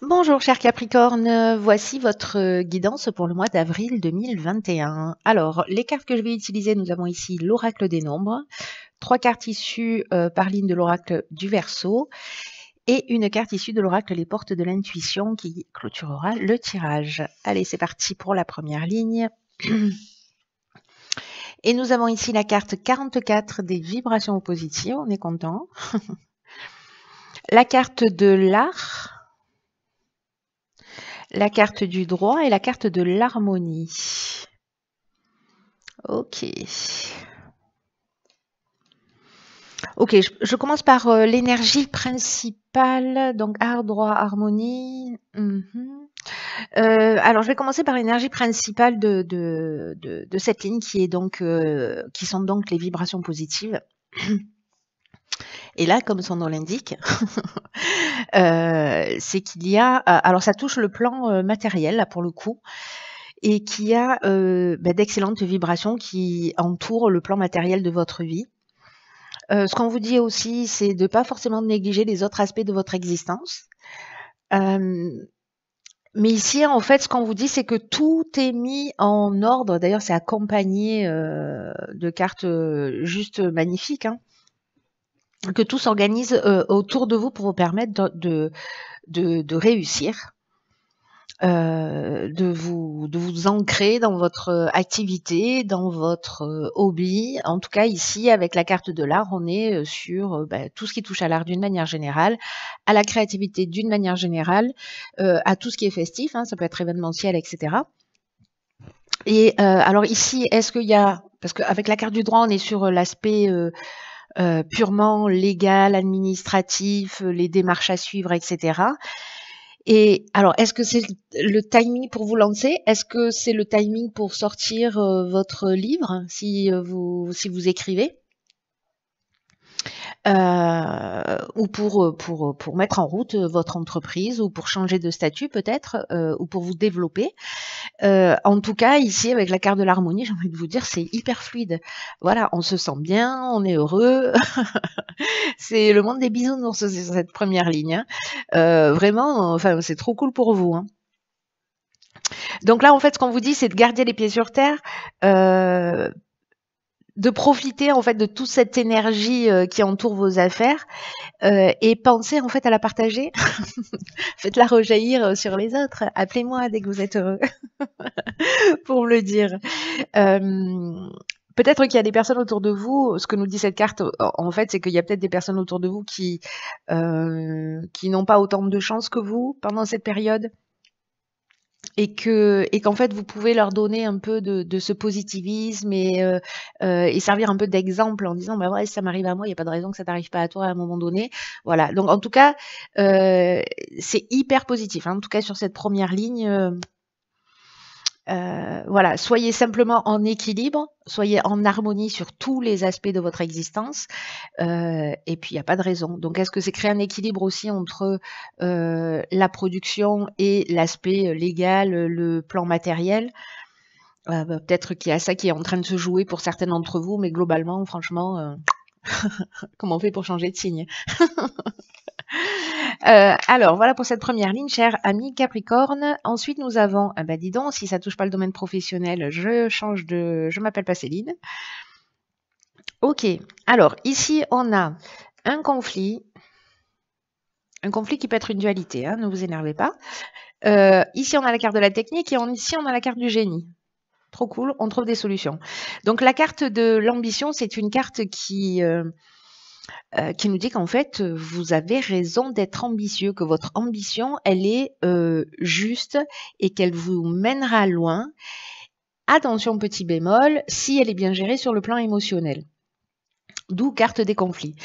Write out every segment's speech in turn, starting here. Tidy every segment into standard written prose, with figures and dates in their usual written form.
Bonjour cher Capricorne, voici votre guidance pour le mois d'avril 2021. Alors, les cartes que je vais utiliser, nous avons ici l'oracle des nombres, 3 cartes issues par ligne de l'oracle du Verseau et une carte issue de l'oracle les portes de l'intuition qui clôturera le tirage. Allez, c'est parti pour la première ligne. Et nous avons ici la carte 44 des vibrations positives, on est content. La carte de l'art, la carte du droit et la carte de l'harmonie. Ok. Ok, je commence par l'énergie principale, donc art, droit, harmonie. Alors, je vais commencer par l'énergie principale de cette ligne qui est donc, qui sont donc les vibrations positives. Et là, comme son nom l'indique, c'est qu'il y a, alors ça touche le plan matériel là pour le coup, et qu'il y a d'excellentes vibrations qui entourent le plan matériel de votre vie. Ce qu'on vous dit aussi, c'est de pas forcément négliger les autres aspects de votre existence. Mais ici, en fait, ce qu'on vous dit, c'est que tout est mis en ordre. D'ailleurs, c'est accompagné de cartes juste magnifiques, hein, que tout s'organise autour de vous pour vous permettre de réussir. De vous ancrer dans votre activité, dans votre hobby. En tout cas, ici, avec la carte de l'art, on est sur tout ce qui touche à l'art d'une manière générale, à la créativité d'une manière générale, à tout ce qui est festif, hein, ça peut être événementiel, etc. Et alors ici, est-ce qu'il y a, parce qu'avec la carte du droit, on est sur l'aspect purement légal, administratif, les démarches à suivre, etc. Et alors, est-ce que c'est le timing pour vous lancer? Est-ce que c'est le timing pour sortir votre livre si vous écrivez? Ou pour mettre en route votre entreprise ou pour changer de statut peut-être ou pour vous développer. En tout cas, ici, avec la carte de l'harmonie, j'ai envie de vous dire, c'est hyper fluide. Voilà, on se sent bien, on est heureux. C'est le monde des bisounours, sur cette première ligne, hein. Vraiment, enfin, c'est trop cool pour vous, hein. Donc là, en fait, ce qu'on vous dit, c'est de garder les pieds sur terre, de profiter en fait de toute cette énergie qui entoure vos affaires et pensez en fait à la partager. Faites-la rejaillir sur les autres. Appelez-moi dès que vous êtes heureux pour me le dire. Peut-être qu'il y a des personnes autour de vous, ce que nous dit cette carte, en fait, c'est qu'il y a peut-être des personnes autour de vous qui n'ont pas autant de chance que vous pendant cette période. Et qu'en fait, vous pouvez leur donner un peu de ce positivisme et servir un peu d'exemple en disant: «Bah, ouais, ça m'arrive à moi, il y a pas de raison que ça t'arrive pas à toi à un moment donné». Voilà, donc en tout cas, c'est hyper positif, hein, en tout cas sur cette première ligne, voilà, soyez simplement en équilibre, soyez en harmonie sur tous les aspects de votre existence, et puis il y a pas de raison. Donc est-ce que c'est créer un équilibre aussi entre, la production et l'aspect légal, le plan matériel? Peut-être qu'il y a ça qui est en train de se jouer pour certaines d'entre vous, mais globalement, franchement, comment on fait pour changer de signe? Alors, voilà pour cette première ligne, cher ami Capricorne. Ensuite, nous avons, ah bah dis donc, si ça touche pas le domaine professionnel, je m'appelle pas Céline. Ok, alors ici, on a un conflit qui peut être une dualité, hein, ne vous énervez pas. Ici, on a la carte de la technique et ici, on a la carte du génie. Trop cool, on trouve des solutions. Donc, la carte de l'ambition, c'est une carte qui nous dit qu'en fait, vous avez raison d'être ambitieux, que votre ambition, elle est juste et qu'elle vous mènera loin. Attention, petit bémol, si elle est bien gérée sur le plan émotionnel. D'où carte des conflits.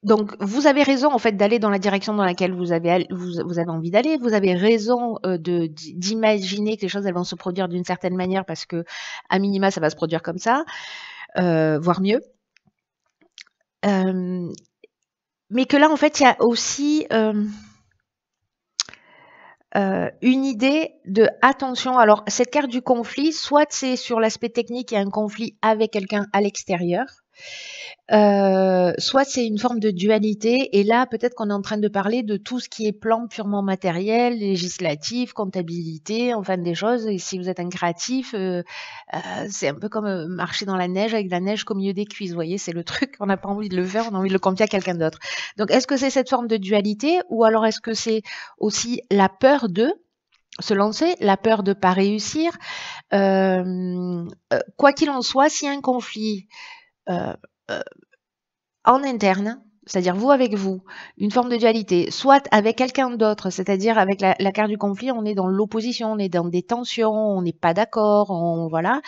Donc, vous avez raison en fait d'aller dans la direction dans laquelle vous avez envie d'aller. Vous avez raison d'imaginer que les choses elles vont se produire d'une certaine manière parce que à minima ça va se produire comme ça, voire mieux. Mais que là en fait il y a aussi une idée de attention. Alors cette carte du conflit, soit c'est sur l'aspect technique, il y a un conflit avec quelqu'un à l'extérieur. Soit c'est une forme de dualité, et là peut-être qu'on est en train de parler de tout ce qui est plan purement matériel, législatif, comptabilité, enfin des choses. Et si vous êtes un créatif, c'est un peu comme marcher dans la neige avec de la neige qu'au milieu des cuisses, vous voyez, c'est le truc, on n'a pas envie de le faire, on a envie de le confier à quelqu'un d'autre. Donc est-ce que c'est cette forme de dualité, ou alors est-ce que c'est aussi la peur de se lancer, la peur de pas réussir, quoi qu'il en soit, s'il y a un conflit euh, en interne, c'est-à-dire vous avec vous, une forme de dualité, soit avec quelqu'un d'autre, c'est-à-dire avec la carte du conflit, on est dans l'opposition, on est dans des tensions, on n'est pas d'accord, voilà.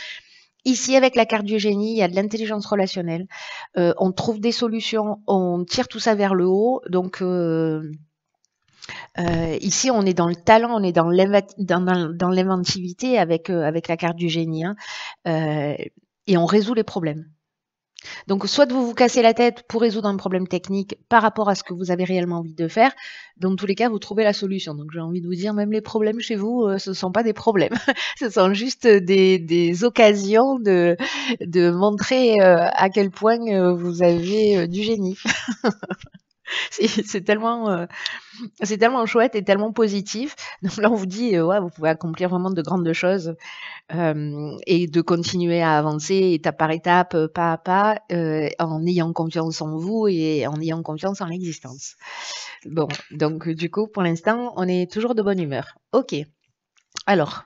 Ici, avec la carte du génie, il y a de l'intelligence relationnelle. On trouve des solutions, on tire tout ça vers le haut. Donc, ici, on est dans le talent, on est dans l'inventivité avec la carte du génie. Hein. Et on résout les problèmes. Donc, soit vous vous cassez la tête pour résoudre un problème technique par rapport à ce que vous avez réellement envie de faire. Dans tous les cas, vous trouvez la solution. Donc, j'ai envie de vous dire, même les problèmes chez vous, ce ne sont pas des problèmes. Ce sont juste des occasions de montrer à quel point vous avez du génie. C'est tellement chouette et tellement positif. Donc là, on vous dit, ouais, vous pouvez accomplir vraiment de grandes choses. Et de continuer à avancer étape par étape, pas à pas, en ayant confiance en vous et en ayant confiance en l'existence. Bon, donc du coup, pour l'instant, on est toujours de bonne humeur. Ok. Alors,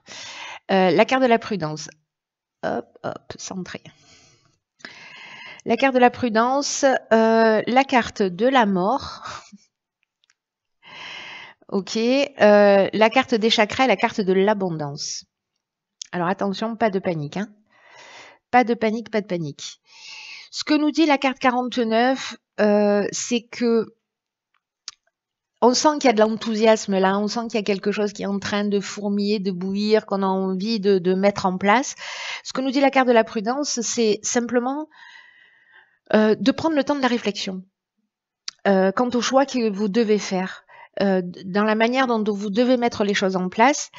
la carte de la prudence. Hop, hop, centré. La carte de la prudence, la carte de la mort. Ok. La carte des chakras et la carte de l'abondance. Alors attention, pas de panique. Hein. Pas de panique, pas de panique. Ce que nous dit la carte 49, c'est que on sent qu'il y a de l'enthousiasme là, on sent qu'il y a quelque chose qui est en train de fourmiller, de bouillir, qu'on a envie de mettre en place. Ce que nous dit la carte de la prudence, c'est simplement de prendre le temps de la réflexion quant au choix que vous devez faire, dans la manière dont vous devez mettre les choses en place.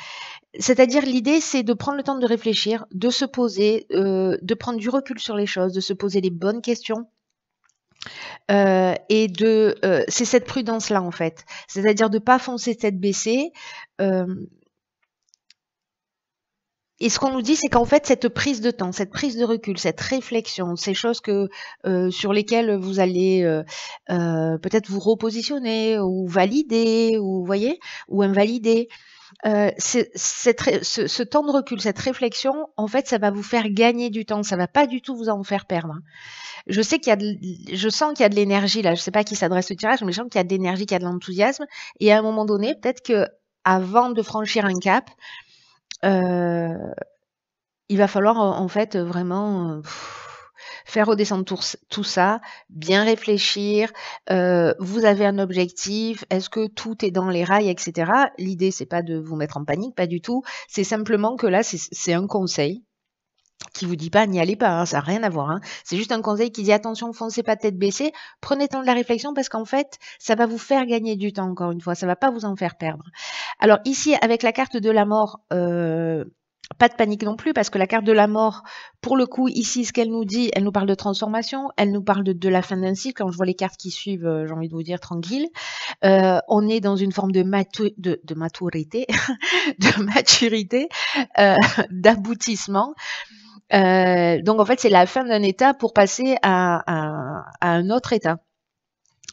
C'est-à-dire, l'idée, c'est de prendre le temps de réfléchir, de se poser, de prendre du recul sur les choses, de se poser les bonnes questions. Et c'est cette prudence-là, en fait. C'est-à-dire de ne pas foncer tête baissée. Et ce qu'on nous dit, c'est qu'en fait, cette prise de temps, cette prise de recul, cette réflexion, ces choses sur lesquelles vous allez peut-être vous repositionner ou valider, ou voyez, ou invalider. Ce temps de recul, cette réflexion, en fait, ça va vous faire gagner du temps. Ça va pas du tout vous en faire perdre. Je sais je sens qu'il y a de l'énergie là. Je sais pas à qui s'adresse le tirage, mais je sens qu'il y a de l'énergie, qu'il y a de l'enthousiasme. Et à un moment donné, peut-être que avant de franchir un cap, il va falloir en fait vraiment faire redescendre tout ça, bien réfléchir. Vous avez un objectif, est-ce que tout est dans les rails, etc. L'idée, c'est pas de vous mettre en panique, pas du tout. C'est simplement que là, c'est un conseil qui vous dit pas n'y allez pas, hein, ça n'a rien à voir. Hein. C'est juste un conseil qui dit attention, foncez pas tête baissée, prenez le temps de la réflexion parce qu'en fait, ça va vous faire gagner du temps, encore une fois, ça va pas vous en faire perdre. Alors ici, avec la carte de la mort, pas de panique non plus, parce que la carte de la mort, pour le coup, ici, ce qu'elle nous dit, elle nous parle de transformation, elle nous parle de la fin d'un cycle. Quand je vois les cartes qui suivent, j'ai envie de vous dire tranquille. On est dans une forme de maturité, de maturité, d'aboutissement. Donc en fait, c'est la fin d'un état pour passer à un autre état.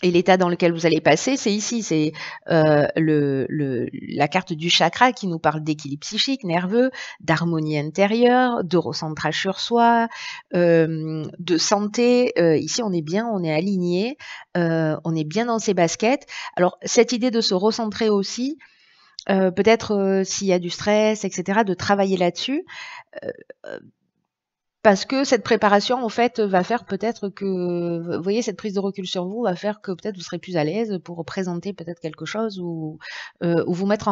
Et l'état dans lequel vous allez passer, c'est ici, c'est la carte du chakra qui nous parle d'équilibre psychique, nerveux, d'harmonie intérieure, de recentrage sur soi, de santé. Ici, on est bien, on est aligné, on est bien dans ses baskets. Alors, cette idée de se recentrer aussi, peut-être s'il y a du stress, etc., de travailler là-dessus. Parce que cette préparation, en fait, va faire peut-être que, vous voyez, cette prise de recul sur vous va faire que peut-être vous serez plus à l'aise pour présenter peut-être quelque chose ou vous mettre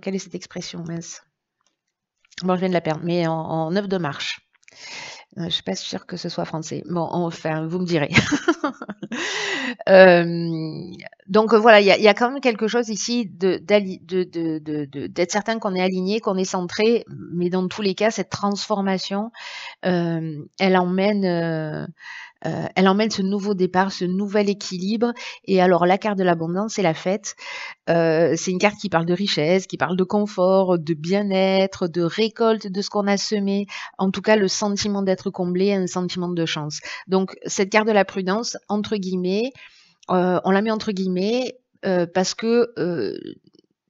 quelle est cette expression, mince. Bon, je viens de la perdre, mais en œuvre de marche. Je suis pas sûre que ce soit français. Bon, enfin, vous me direz. Donc voilà, il y a quand même quelque chose ici d'être certain qu'on est aligné, qu'on est centré, mais dans tous les cas, cette transformation, elle emmène ce nouveau départ, ce nouvel équilibre. Et alors, la carte de l'abondance, c'est la fête. C'est une carte qui parle de richesse, qui parle de confort, de bien-être, de récolte de ce qu'on a semé. En tout cas, le sentiment d'être comblé, un sentiment de chance. Donc, cette carte de la prudence, entre guillemets, on la met entre guillemets parce que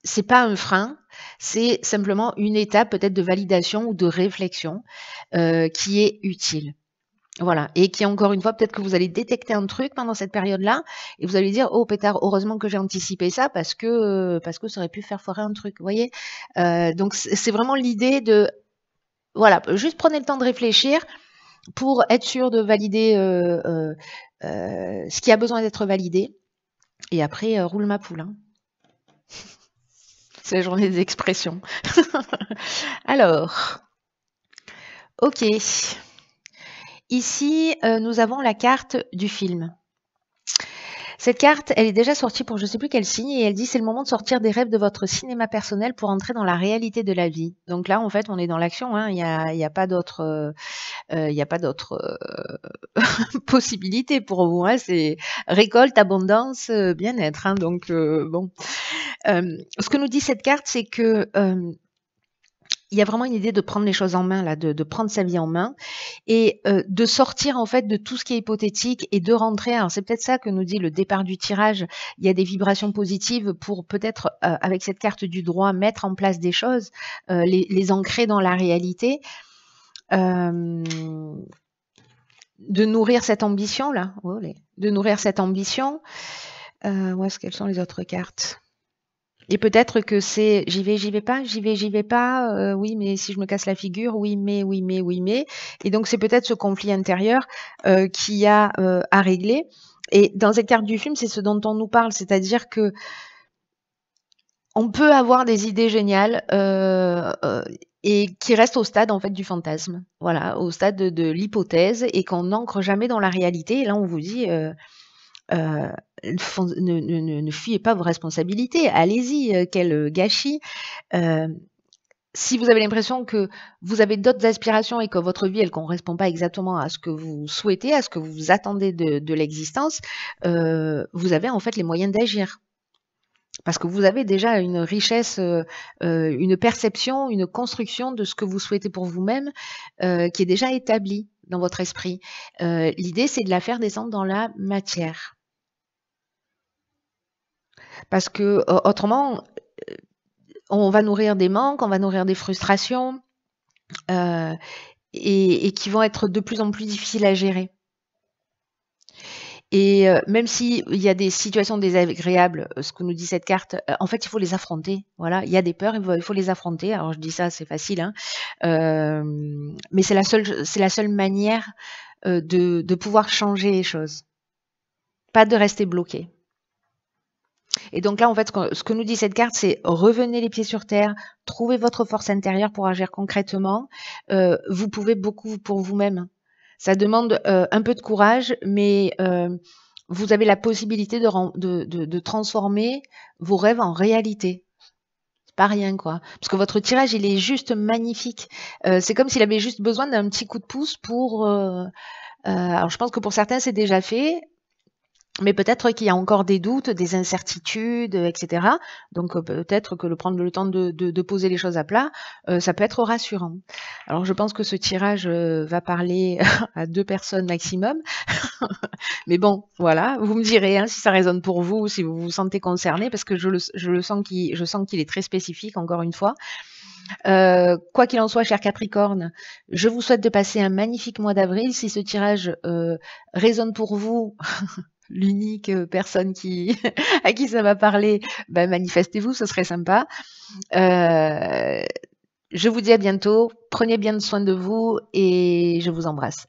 c'est pas un frein, c'est simplement une étape peut-être de validation ou de réflexion qui est utile. Voilà, et qui encore une fois, peut-être que vous allez détecter un truc pendant cette période-là, et vous allez dire, oh pétard, heureusement que j'ai anticipé ça parce que ça aurait pu faire foirer un truc, vous voyez. Donc c'est vraiment l'idée de, voilà, juste prenez le temps de réfléchir pour être sûr de valider ce qui a besoin d'être validé, et après roule ma poule. Hein. C'est la journée des expressions. Alors, ok. Ici, nous avons la carte du film. Cette carte, elle est déjà sortie pour je ne sais plus quel signe et elle dit c'est le moment de sortir des rêves de votre cinéma personnel pour entrer dans la réalité de la vie. Donc là, en fait, on est dans l'action. Hein. Il y a pas d'autre, possibilité pour vous. Hein. C'est récolte, abondance, bien-être. Hein. Donc bon, ce que nous dit cette carte, c'est que il y a vraiment une idée de prendre les choses en main, là, de prendre sa vie en main et de sortir en fait de tout ce qui est hypothétique et de rentrer. Alors c'est peut-être ça que nous dit le départ du tirage. Il y a des vibrations positives pour peut-être avec cette carte du droit mettre en place des choses, les ancrer dans la réalité, de nourrir cette ambition là, de nourrir cette ambition. Où est-ce qu'elles sont les autres cartes? Et peut-être que c'est j'y vais pas, j'y vais pas, oui, mais si je me casse la figure, oui, mais. Et donc c'est peut-être ce conflit intérieur qu'il y a à régler. Et dans cette carte du film, c'est ce dont on nous parle, c'est-à-dire que on peut avoir des idées géniales et qui restent au stade en fait du fantasme, voilà, au stade de l'hypothèse et qu'on n'ancre jamais dans la réalité. Et là, on vous dit ne fuyez pas vos responsabilités, allez-y, quel gâchis. Si vous avez l'impression que vous avez d'autres aspirations et que votre vie, elle ne correspond pas exactement à ce que vous souhaitez, à ce que vous attendez de l'existence, vous avez en fait les moyens d'agir. Parce que vous avez déjà une richesse, une perception, une construction de ce que vous souhaitez pour vous-même qui est déjà établie dans votre esprit. L'idée, c'est de la faire descendre dans la matière. Parce que autrement, on va nourrir des manques, on va nourrir des frustrations et qui vont être de plus en plus difficiles à gérer. Et même s'il y a des situations désagréables, ce que nous dit cette carte, en fait, il faut les affronter. Voilà, il y a des peurs, il faut les affronter. Alors je dis ça, c'est facile, hein, mais c'est la seule manière de pouvoir changer les choses, pas de rester bloqué. Et donc là, en fait, ce que nous dit cette carte, c'est revenez les pieds sur terre, trouvez votre force intérieure pour agir concrètement. Vous pouvez beaucoup pour vous-même. Ça demande un peu de courage, mais vous avez la possibilité de transformer vos rêves en réalité. C'est pas rien, quoi. Parce que votre tirage, il est juste magnifique. C'est comme s'il avait juste besoin d'un petit coup de pouce pour... alors, je pense que pour certains, c'est déjà fait. Mais peut-être qu'il y a encore des doutes, des incertitudes, etc. Donc peut-être que prendre le temps de poser les choses à plat, ça peut être rassurant. Alors je pense que ce tirage va parler à 2 personnes maximum. Mais bon, voilà, vous me direz hein, si ça résonne pour vous, si vous vous sentez concerné, parce que je sens qu'il est très spécifique, encore une fois. Quoi qu'il en soit, cher Capricorne, je vous souhaite de passer un magnifique mois d'avril. Si ce tirage résonne pour vous... l'unique personne à qui ça va parler, ben manifestez-vous, ce serait sympa. Je vous dis à bientôt, prenez bien soin de vous et je vous embrasse.